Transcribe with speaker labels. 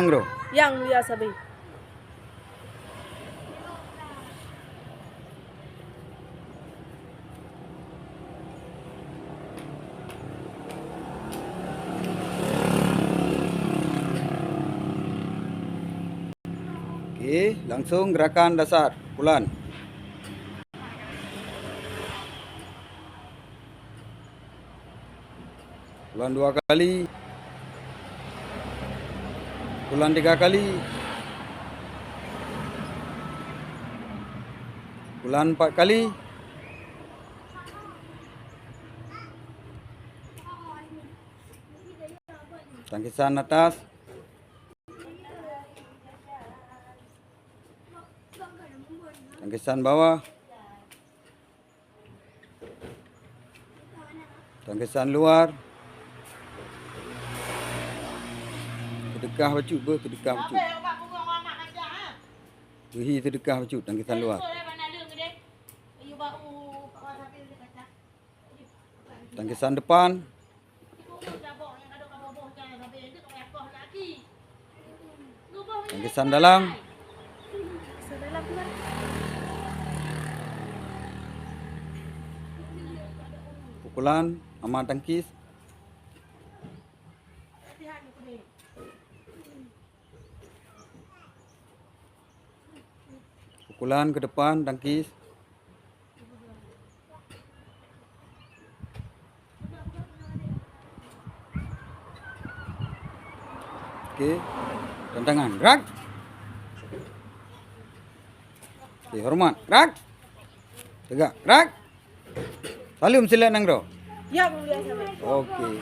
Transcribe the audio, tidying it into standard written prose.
Speaker 1: Bro.
Speaker 2: Yang mulia sabi.
Speaker 1: Oke, langsung gerakan dasar pukulan. Pukulan 2 kali. Pukulan 3 kali. Pukulan 4 kali. Tangkisan atas. Tangkisan bawah. Tangkisan luar. Sedekah bacuk ber, sedekah bacuk. Beri sedekah bacuk tangkisan luar. Tangkisan depan. Tangkisan dalam. Pukulan amal tangkis. Pukulan ke depan tangkis. Okey. Tantangan. Gerak. Okey, hormat. Gerak. Tegak. Gerak. Salim sila nang bro.
Speaker 2: Yang mulia sabi.
Speaker 1: Okey.